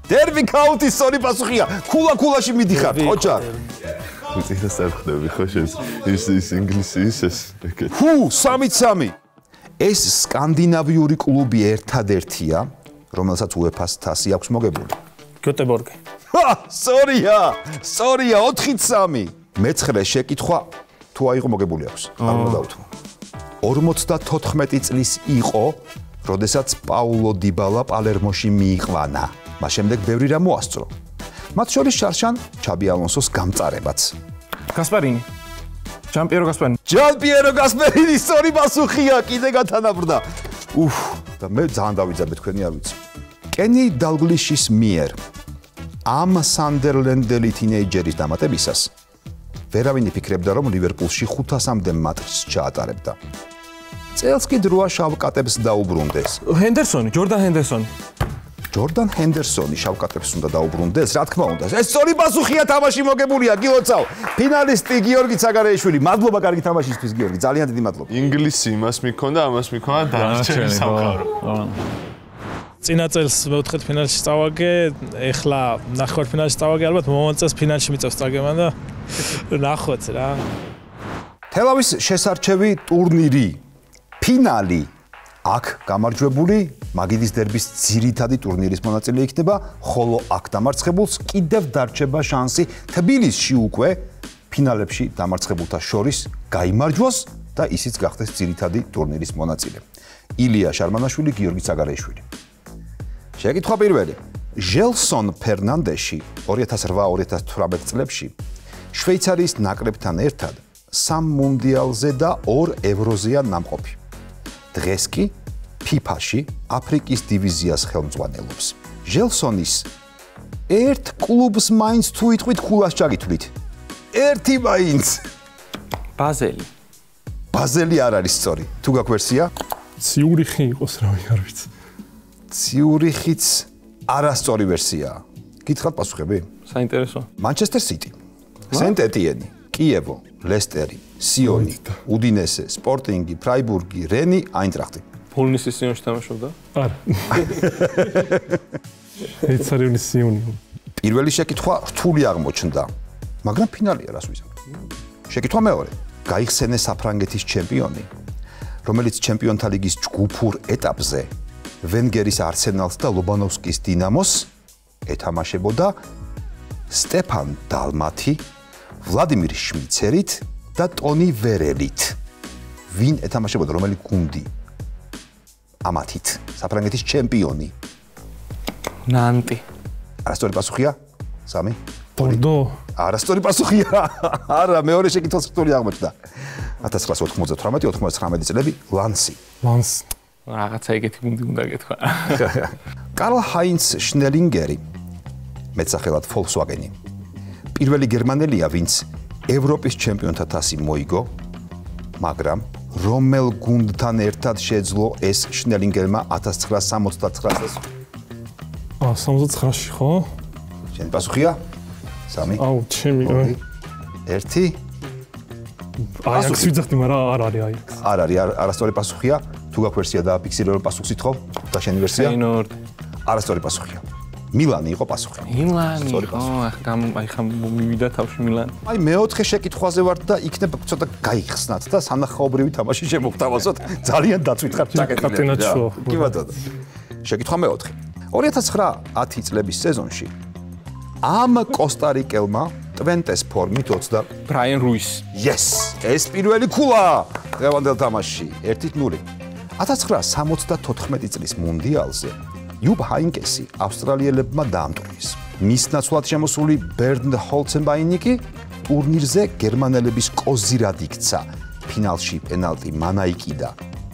დერბი κάუნტი სწორი პასუხია. ქულა-ქულაში მიდიხარ, ყოჩა. უწინა საფხდები ხო შენ ის ინგლისის ეს. 3-3. ეს სკანდინავიური კლუბი ერთადერთია, რომელსაც UEFA-ს თასი აქვს მოგებული. გიოტებორგი. სწორია, 4-3. მე-9 შეკითხვა თუ აიღო მოგებული აქვს. არ უნდა დავთვალო. 54 წლის იყო, როდესაც პაულო დებალა პალერმოში მიიყვანა. მას შემდეგ ბევრი რამ მოასწრო. მათ შორის შარშან ჩაბი ალონსოს გამწარებაც. გასპარინი. ჯან-პიერო გასპერი. ჯან-პიერო გასპერინის სწორი პასუხია, კიდე გათანაბრდა. და მე ძალიან დავიძაბე თქვენი არ ვიცი. კენი დალგლიშის მიერ ამ სანდერლენდელი თინეიჯერის დამატებისას ვერავინ იფიქრებდა, რომ ლივერპულში 500-მდე მატჩს ჩაატარებდა. წელს კი დროა შავ კატებს დაუბრუნდეს. ჰენდერსონი, ჯორდან ჰენდერსონი. ჯორდან ჰენდერსონი შავ კატებს უნდა დაუბრუნდეს, რა თქმა უნდა. ეს სწორი პასუხია, თამაში მოგებულია, გილოცავ. ფინალისტი გიორგი ცაგარეიშვილი. მადლობა კარგი თამაშისთვის გიორგი, ძალიან დიდი მადლობა. ინგლისი იმას მიქონდა, ამას მიქონდა დანარჩენი სამყარო. წინა წელს მეოთხედ ფინალში წავაგე, ეხლა ნახევარფინალში წავაგე, ალბათ მომავალ ფინალში მიწევს წაგება და ნახოთ რა. თელავის შესარჩევი ტურნირი, ფინალი აქ გამარჯვებული მაგიდის დერბის ძირითადი ტურნირის მონაწილე იქნება, ხოლო აქ დამარცხებულს კიდევ დარჩება შანსი თბილისში უკვე ფინალებში დამარცხებულთა შორის გაიმარჯვოს და ისიც გახდეს ძირითადი ტურნირის მონაწილე. ილია შარმანაშვილი, გიორგი ცაგარეიშვილი. შეკითხვა პირველი. ჟელსონ ფერნანდეში 2008-2018 წლებში შვეიცარიის ნაკრებთან ერთად 3 მუნდიალზე და 2 ევროზეა ნამყოფი. დღეს კი FIFA-ში აფრიკის დივიზიას ხელმძღვანელობს. ჟელსონის ერთ კლუბს მაინც თუ იტყვით ქულას ჩაგითვლით. ერთი მაინც. ბაზელი. ბაზელი არ არის სწორი. თუ გაქვს ვერსია? ციურიხი იყოს რავი არ ვიცი. ციურიხიც არასწორი ვერსიაა. გითხრათ პასუხები? საინტერესო. მანჩესტერ სიტი, სენტ-ეტიენი, კიევო, ლესტერი, სიონი, უდინესე, სპორტინგი, ფრაიბურგი, რენი, აინტრახტი. პოლნისის სიონში თამაშობდა? არა. ეცარიონის სიონი. პირველი შეკითხვა რთული აღმოჩნდა, მაგრამ ფინალია რას ვიზამ. შეკითხვა მეორე. გაიხსენეს საფრანგეთის ჩემპიონი, რომელიც ჩემპიონთა ლიგის ჯგუფურ ეტაპზე ვენგერის არსენალს და ლობანოვსკის დინამოს ეთამაშებოდა სტეფან დალმათი, ვლადიმირ შმიცერით და ტონი ვერელით. ვინ ეთამაშებოდა რომელი გუნდი? ამათით საფრანგეთის ჩემპიონი. ნანტი. არასწორი პასუხია? 3. ბორდო. არასწორი პასუხია. არა, მეორე შეკითხვას რთული აღმოჩნდა. 1998-99 წლები ლანსი. ლანსი. რაღაცა ეგეთი გუნდი უნდა გეთქვა. კარლ ჰაინც შნელინგერი, მეტსახელად Volkswagen-ი. პირველი გერმანელია, ვინც ევროპის ჩემპიონთა თასი მოიგო, მაგრამ რომელ გუნდთან ერთად შეძლო ეს შნელინგერმა 1969 წელს? 69-ში ხო? შენი პასუხია? 3. აუ, ჩემი. 1. აიაქსი ვიძახდი, მაგრამ არ არის აიაქსი. არ არის, არასწორი პასუხია. თუ გაქვს ვერსია და ფიქსირე რომ პასუხს ითხოვ და შენი ვერსია? ფეინორდი. არასწორი პასუხია. მილანი იყო პასუხი. მილანი. ახლა მივიდა თავში მილანი. აი მეოთხე შეკითხვაზე ვართ და იქნებ ცოტა გაიხსნათ და სანახაობრივი თამაში შემოგთავაზოთ. ძალიან დაწვით ხართ ჩაკეტილი. კი ბატონო. შეკითხვა მეოთხე. 2009-10 წლების სეზონში ამ კოსტარიკელმა ტვენტეს ფორმით 20 ბრაიან რუის. Yes, ეს პირველი ქულა დღევანდელ თამაშში 1-0. 1974 წლის მუნდიალზე იუბ ჰაინკესი ავსტრალიელებმა დაამტვრიეს. მის ნაცვლად შემოსული ბერნდ ჰოლცენბაინიკი ტურნირზე გერმანელების კოზირად იქცა. ფინალში პენალტი მან აიკიდა,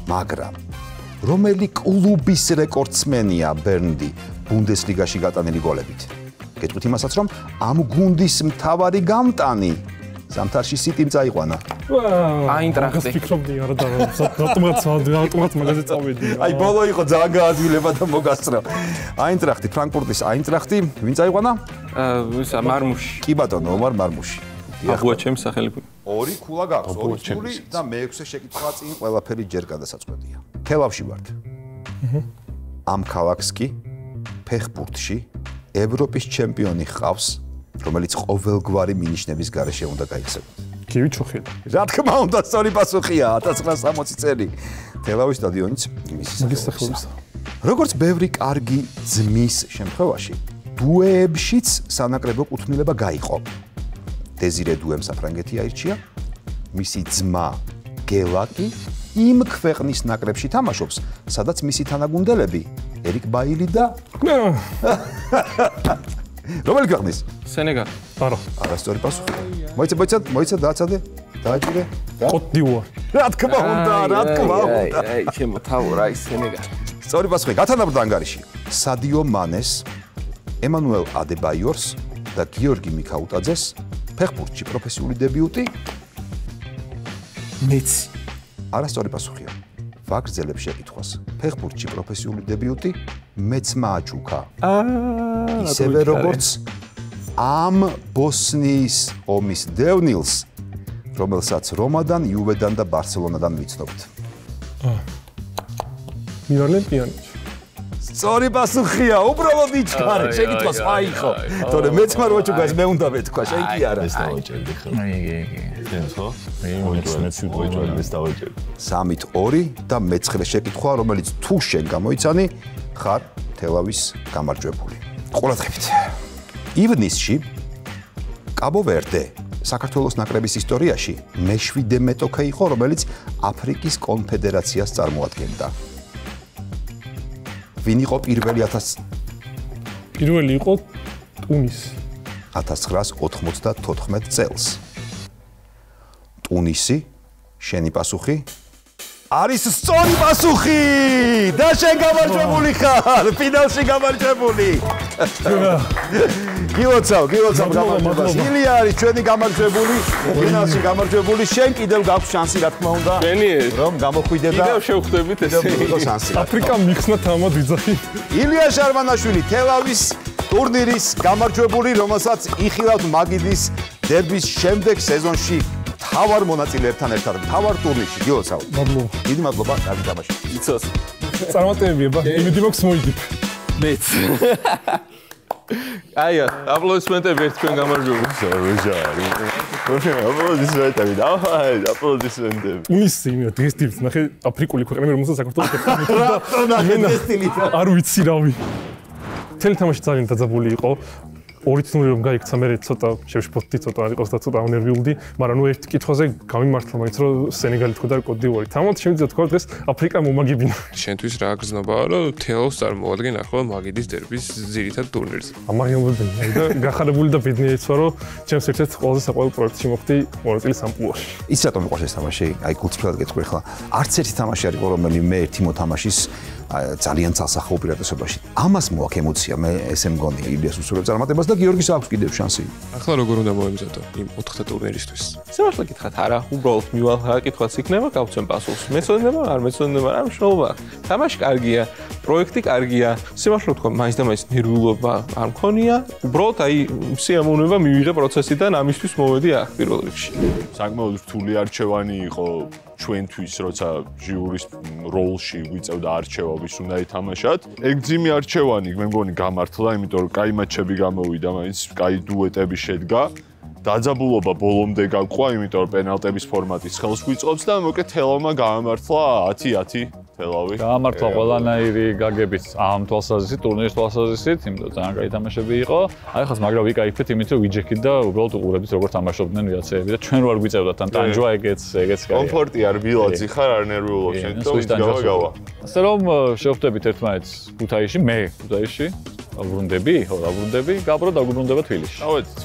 მაგრამ რომელი კლუბის რეკორდსმენია ბერნდი ბუნდესლიგაში გატანილი გოლებით? გეტყვით იმასაც, რომ ამ გუნდის მთავარი გამტანი ზამთარში სიტიმ წაიყვანა. აინტრახტი. ფიქრობდი არა და ავტომატ მაგაზე წავედი. აი ბოლო იყო ძალიან გააზრილება და მოგასწრა. აინტრახტი, ფრანკფურტის აინტრახტი, ვინ წაიყვანა? მარმუში. კი ბატონო, ომარ მარმუში. აბუა ჩემს სახელი. 2 ქულა გაქვს, 2 ქული და მე-6 შეკითხვა წინ ყველაფერი ჯერ გადასაწყვეტია. თელავში ვართ. ამ ქალაქს კი ფეხბურთში ევროპის ჩემპიონი ჰყავს, რომელიც ყოველგვარი მინიშნების გარეშე უნდა გაიქცევოს. გივი ჩუხილი. რა თქმა უნდა, სწორი პასუხია 1960 წელი. თელავის სტადიონიც იმის სახელობისა. როგორც ბევრი კარგი ძმის შემთხვევაში, დუეებშიც სანაკრებო კუთვნილება გაიყო. დეზირე დუემ საფრანგეთი აირჩია, მისი ძმა გელაკი იმ ქვეყნის ნაკრებში თამაშობს, სადაც მისი თანაგუნდელები ერიკ ბაილი და რომელი ქვეყნის? სენეგალი. არა. არასწორი პასუხი. მოიცა დააცადე? დააჭირე და კოტდივუარი. რა თქმა უნდა, რა თქმა უნდა. აი, ჩემო თავი რა ის სენეგალი. სწორი პასუხი გათანაბრდა ანგარიში. სადიო მანეს, ემანუელ ადებაიორს და გიორგი მიქაუტაძეს ფეხბურთში პროფესიული დებიუტი მეც. არასწორი პასუხია. ვაგრძელებ შეკითხვას. ფეხბურთში პროფესიული დებიუტი მეც მააჩუქა. ისევე როგორც ამ ბოსნიის ომის დევნილს, რომელსაც რომადან, იუვედან და ბარსელონადან ვიცნობთ. მირალემ პიანიჩი. სწორი პასუხია, უბრალოდ იჩქარე, შეკითხვას აიხო. თორე მეც მარ ვაჩუქას, მე უნდა მეთქვა, შენ კი არა. ეს დავაჭერდი ხო? ეს ხო? მეც დავაჭერდი. 3-2 და მეცხრე შეკითხვა, რომელიც თუ შენ გამოიცანი, ხარ თელავის გამარჯვებული. ყურადღებით. ივნისში კაბო-ვერდე საქართველოს ნაკრების ისტორიაში მე-7 მეტოქე იყო, რომელიც აფრიკის კონფედერაციას წარმოადგენდა. ვინ იყო პირველი პირველი იყო ტუნისი 1994 წელს. ტუნისი, შენი პასუხი არის სწორი პასუხი და შენ გამარჯვებული ხარ, ფინალში გამარჯვებული. გილოცავ გამარჯვებას. ილია არის ჩვენი გამარჯვებული, ფინალში გამარჯვებული. შენ კიდევ გაქვს შანსი, რა თქმა უნდა. რომ გამოხვიდე და კიდევ შევხვდებით ესე. აფრიკამ მიხსნა თამად ვიძახი. ილია ჟარმანაშვილი თელავის ტურნირის გამარჯვებული, რომელსაც იხილავთ მაგიდის დერბის შემდეგ სეზონში თავარ მონაწილეებთან ერთად თავარ ტურნირში. გილოცავ. მადლობა. დიდი მადლობა, კარგი თამაში. იცოს. წარმატებებია, იმედი მაქვს მოიგებ. მეც. აი, აპლოდისმენტები ერთ თქვენ გამარჯვებულს. ვეჟარი. აპლოდისმენტები. დავაი, აპლოდისმენტები. ტუნისი იმენა დღეს დილს ნახე აფრიკული ქვეყნები რომელსაც საქართველოს არ ვიცი რავი. თელი თამაში ძალიან დაძაბული იყო. 2-0 რომ გაიქცა, მე ცოტა შევშფოთდი, ცოტა არ იყოს და ცოტა ნერვიულდი, მაგრამ ნუ ერთ კითხვაზე გამიმართლა მაინც რომ სენეგალი თქვა და კოტ-დივუარი. თამათ შემიძლია თქვა დღეს აფრიკა მომაგებინა. შენთვის რა გრძნობაა, რომ თელავს წარმოადგენ ახლა მაგიდის დერბის ძირითად ტურნირზე. ამაღლებდები და გახარებული და ბედნიერი იცვა რომ ჩემს ერთ-ერთ ყველაზე საყვარელ პროექტში მოხდი მონაწილე სამპულოში. ის რატომ მიყვარს ეს თამაში? აი გულწრფელად გეტყვი ხლა. არც ერთი თამაში არ იყო რომელიმე მე ერთი მოთამაშის ძალიან ცალსახო უპირატესობაში. ამას მოაქვს ემოცია, მე ესე მგონი ილიას უსურვებს წარმატებას და გიორგის აქვს კიდევ შანსი. ახლა როგორ უნდა მოემზადო იმ 4 ტურნირისთვის? სიმართლე გითხრათ, არა, უბრალოდ მივალ რა კითხვაც იქნება, გავცემ პასუხს. მეცოდება, არ მეცოდება, რა მნიშვნელობა აქვს. თამაში კარგია, პროექტი კარგია. სიმართლე ვთქვა, მაინც და მაინც ნერვიულობა არ მქონია. უბრალოდ აი სიამოვნება მივიღე პროცესიდან, ამისთვის მოვედი აქ პირველ რიგში. საკმაოდ რთული არჩევანი იყო ჩვენთვის, როცა ჟიურის როლში ვიწევდა არჩევა, ვის უნდა ითამაშათ. ეგძიმი არჩევანი მე მგონი გამართლა, იმიტომ რომ კაი მატჩები გამოვიდა, მაინც კაი დუეტები შედგა. დაძაბულობა ბოლომდე გაყვა, იმიტომ რომ პენალტების ფორმატის ხელს გვიწყობს და მოკლედ თელავმა გაამართლა 10-10 თელავი. გაამართლა ყველანაირი გაგებით ამ თვალსაზრისით, ტურნირის თვალსაზრისით, იმიტომ რომ ძალიან კაი თამაშები იყო. აი ხას მაგრამ ვიკაიფეთ იმით რომ ვიჯექით და უბრალოდ უყურებით როგორ თამაშობდნენ ვიღაცები და ჩვენ ვარ გვიწევდათ თან ტანჯვა ეგეც კაი. კომფორტი არ ბილაძი ხარ, არ ნერვიულობ შენ, თვითონ გავა. ასე რომ შევხვდებით ერთმანეთს ქუთაისში, მე ქუთაისში, დაბრუნდები, ხო, დაბრუნდები, გაბრო დაბრუნდება თბილისში. დავედით.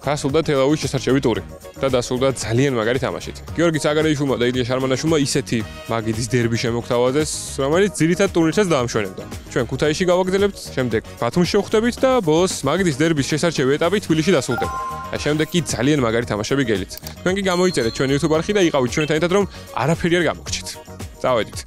გასულდა თელავის შესარჩევი ტური და დასრულდა ძალიან მაგარი თამაშით. გიორგი ცაგარეიშვილმა და ილია შარმანაშვილმა ისეთი მაგიდის დერბი შემოგთავაზეს, რომელიც ძირითად ტურნირსაც დაამშვენებდა. ჩვენ ქუთაისში გავაგრძელებთ, შემდეგ ბათუმში შევხვდებით და ბოლოს მაგიდის დერბის შესარჩევი ეტაპი თბილისში დასრულდება. და შემდეგ კი ძალიან მაგარი თამაშები გელით. თქვენ კი გამოიწერეთ ჩვენ YouTube არხი და იყავით ჩვენთან ერთად რომ არაფერი არ გამოგრჩით. წავედით.